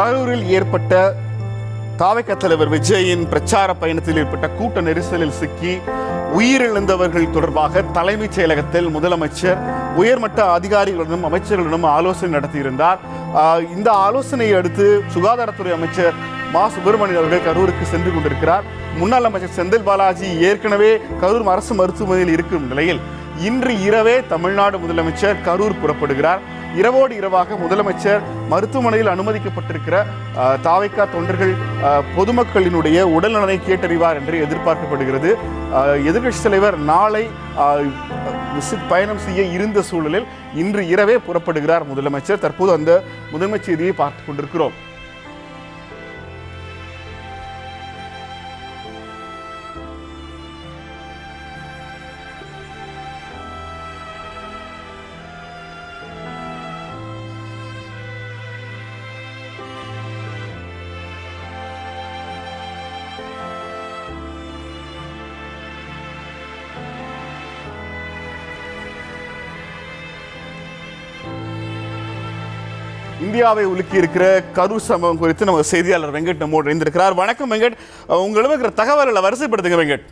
கரூரில் ஏற்பட்ட தாவேகா தலைவர் விஜயின் பிரச்சார பயணத்தில் ஏற்பட்ட கூட்ட நெரிசலில் சிக்கி உயிரிழந்தவர்கள் தொடர்பாக தலைமைச் செயலகத்தில் முதலமைச்சர் உயர்மட்ட அதிகாரிகளுடனும் அமைச்சர்களுடனும் ஆலோசனை நடத்தியிருந்தார். இந்த ஆலோசனையை அடுத்து சுகாதாரத்துறை அமைச்சர் மா சுப்பிரமணியன் அவர்கள் கரூருக்கு சென்று கொண்டிருக்கிறார். முன்னாள் அமைச்சர் செந்தில் பாலாஜி ஏற்கனவே கரூர் அரசு மருத்துவமனையில் இருக்கும் நிலையில் இன்று இரவே தமிழ்நாடு முதலமைச்சர் கரூர் புறப்படுகிறார். இரவோடு இரவாக முதலமைச்சர் மருத்துவமனையில் அனுமதிக்கப்பட்டிருக்கிற தாவேகா தொண்டர்கள் பொதுமக்களினுடைய உடல்நலனை கேட்டறிவார் என்று எதிர்பார்க்கப்படுகிறது. எதிர்க்கட்சித் தலைவர் நாளை பயணம் செய்ய இருந்த சூழலில் இன்று இரவே புறப்படுகிறார் முதலமைச்சர். தற்போது அந்த முதன்மை செய்தியை பார்த்துக் கொண்டிருக்கிறோம். இந்தியாவை உலுக்கி இருக்கிற கரூர் சம்பவம் குறித்து நம்ம செய்தியாளர் வெங்கட் நம்மோடு இணைந்திருக்கிறார். வணக்கம் வெங்கட், உங்களிடம் இருக்கிற தகவல்களை வரிசைப்படுத்துங்க வெங்கட்.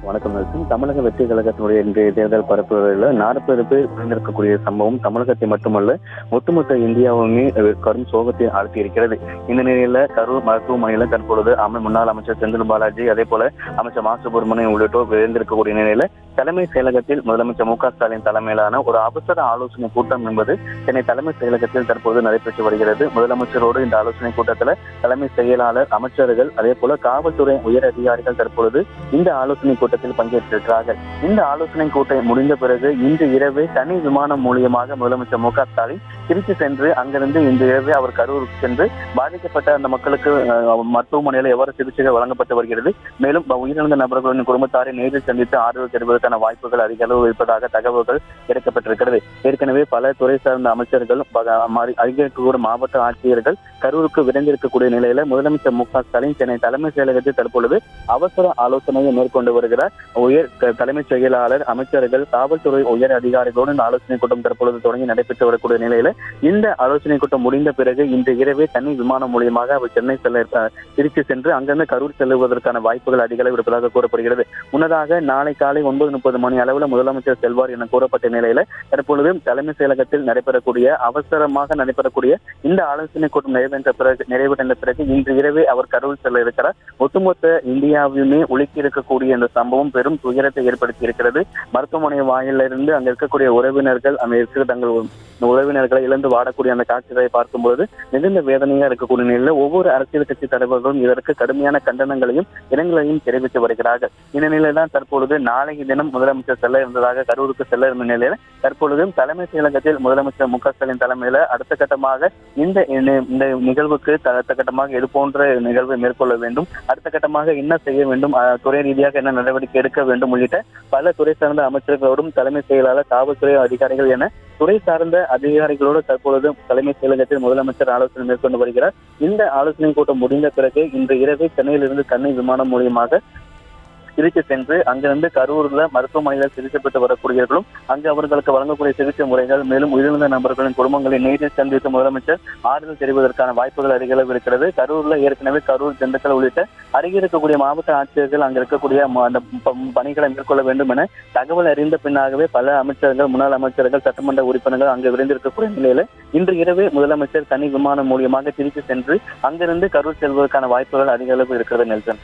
வணக்கம் நல்சன். தமிழக வெற்றி கழகத்தினுடைய இன்றைய தேர்தல் பரப்புரையில் 40 பேர் பிறந்திருக்கக்கூடிய சம்பவம் தமிழகத்தை மட்டுமல்ல ஒட்டுமொத்த இந்தியாவுமே கடும் சோகத்தை ஆழ்த்தி இருக்கிறது. இந்த நிலையில கரூர் மருத்துவமனையில தற்பொழுது முன்னாள் அமைச்சர் செந்தில் பாலாஜி, அதே போல அமைச்சர் மா சுப்பிரமணியன் உள்ளிட்டோர் விழுந்திருக்கக்கூடிய நிலையில தலைமை செயலகத்தில் முதலமைச்சர் மு.க. ஸ்டாலின் தலைமையிலான ஒரு அவசர ஆலோசனை கூட்டம் என்பது சென்னை தலைமை செயலகத்தில் தற்போது நடைபெற்று வருகிறது. முதலமைச்சரோடு இந்த ஆலோசனை கூட்டத்தில் தலைமை செயலாளர், அமைச்சர்கள், அதே போல காவல்துறை உயர் அதிகாரிகள் தற்பொழுது இந்த ஆலோசனை கூட்டத்தில் பங்கேற்றிருக்கிறார்கள். இந்த ஆலோசனை கூட்டம் முடிந்த பிறகு இன்று இரவே தனி விமானம் மூலியமாக முதலமைச்சர் மு.க. ஸ்டாலின் திருச்சி சென்று அங்கிருந்து இன்று இரவே அவர் கரூருக்கு சென்று பாதிக்கப்பட்ட அந்த மக்களுக்கு மருத்துவமனையில் எவ்வாறு சிகிச்சைகள் வழங்கப்பட்டு வருகிறது, மேலும் உயிரிழந்த நபர்களின் குடும்பத்தாரை நேரில் சந்தித்து ஆறுதல் தெரிவிப்பதற்கான வாய்ப்புகள் அதிக அளவு இருப்பதாக தகவல்கள் கிடைக்கப்பட்டிருக்கிறது. ஏற்கனவே பல துறை சார்ந்த அமைச்சர்கள், அருகில் மாவட்ட ஆட்சியர்கள் கரூருக்கு விரைந்திருக்கக்கூடிய நிலையில முதலமைச்சர் மு.க. ஸ்டாலின் சென்னை தலைமை செயலகத்தில் தற்பொழுது அவசர ஆலோசனையை மேற்கொண்டு வருகிறார். உயர் தலைமைச் செயலாளர், அமைச்சர்கள், காவல்துறை உயர் அதிகாரிகளோடு இந்த ஆலோசனை கூட்டம் தற்பொழுது தொடங்கி நடைபெற்று வரக்கூடிய நிலையில இந்த ஆலோசனை கூட்டம் முடிந்த பிறகு இன்று இரவே தனி விமானம் மூலியமாக அவர் சென்னை திருச்சி சென்று அங்கிருந்து கரூர் செல்லுவதற்கான வாய்ப்புகள் அதிக அளவு இருப்பதாக கூறப்படுகிறது. முன்னதாக நாளை காலை 9:30 மணி அளவில் முதலமைச்சர் செல்வார் என கூறப்பட்ட நிலையில தற்பொழுது தலைமை செயலகத்தில் அவசரமாக நடைபெறக்கூடிய இந்த ஆலோசனை கூட்டம் நிறைவடைந்த பிறகு இன்று இரவே அவர் கரூர் செல்ல இருக்கிறார். ஒட்டுமொத்த இந்தியாவையுமே உலுக்கி இருக்கக்கூடிய இந்த சம்பவம் பெரும் துயரத்தை ஏற்படுத்தி இருக்கிறது. மருத்துவமனை வாயிலிருந்து அங்க இருக்கக்கூடிய உறவினர்கள், அங்க இருக்கிற தங்கள் உறவினர்களை இழந்து வாடக்கூடிய அந்த காட்சிகளை பார்க்கும்போது மிகுந்த வேதனையா இருக்கக்கூடிய நிலையில் ஒவ்வொரு அரசியல் கட்சி தலைவர்களும் இதற்கு கடுமையான கண்டனங்களையும் இரங்கலையும் தெரிவித்து வருகிறார்கள். இந்த நிலையில்தான் தற்பொழுது நாளைய தினம் முதலமைச்சர் செல்ல இருந்ததாக கரூருக்கு செல்ல இருந்த நிலையில தற்பொழுதும் தலைமை செயலகத்தில் முதலமைச்சர் மு.க. ஸ்டாலின் தலைமையில அடுத்த கட்டமாக இந்த நிகழ்வுக்கு அடுத்த கட்டமாக இது போன்ற நிகழ்வை மேற்கொள்ள வேண்டும், அடுத்த கட்டமாக என்ன செய்ய வேண்டும், துறை ரீதியாக என்ன நடவடிக்கை எடுக்க வேண்டும் உள்ளிட்ட பல துறை சார்ந்த அமைச்சர்களோடும் தலைமை செயலாளர், காவல்துறை அதிகாரிகள் என துறை சார்ந்த அதிகாரிகளோடு தற்பொழுது தலைமை செயலகத்தில் முதலமைச்சர் ஆலோசனை மேற்கொண்டு வருகிறார். இந்த ஆலோசனை கூட்டம் முடிந்த பிறகு இன்று இரவே சென்னையிலிருந்து தனி விமானம் மூலியமாக திருச்சி சென்று அங்கிருந்து கரூர்ல மருத்துவமனையில் சிகிச்சை பெற்று வரக்கூடியவர்களும் அங்கு அவர்களுக்கு வழங்கக்கூடிய சிகிச்சை முறைகள், மேலும் உயிரிழந்த நபர்களின் குடும்பங்களை நேரில் சந்தித்து முதலமைச்சர் ஆறுதல் தெரிவதற்கான வாய்ப்புகள் அதிக அளவு இருக்கிறது. கரூர்ல ஏற்கனவே கரூர், திண்டுக்கல் உள்ளிட்ட அருகே இருக்கக்கூடிய மாவட்ட ஆட்சியர்கள் அங்க இருக்கக்கூடிய அந்த பணிகளை மேற்கொள்ள வேண்டும் என தகவல் அறிந்த பின்னாகவே பல அமைச்சர்கள், முன்னாள் அமைச்சர்கள், சட்டமன்ற உறுப்பினர்கள் அங்கு விரைந்திருக்கக்கூடிய நிலையில இன்று இரவே முதலமைச்சர் தனி விமானம் மூலியமாக திருச்சி சென்று அங்கிருந்து கரூர் செல்வதற்கான வாய்ப்புகள் அதிக அளவு இருக்கிறது. நெல்சன்.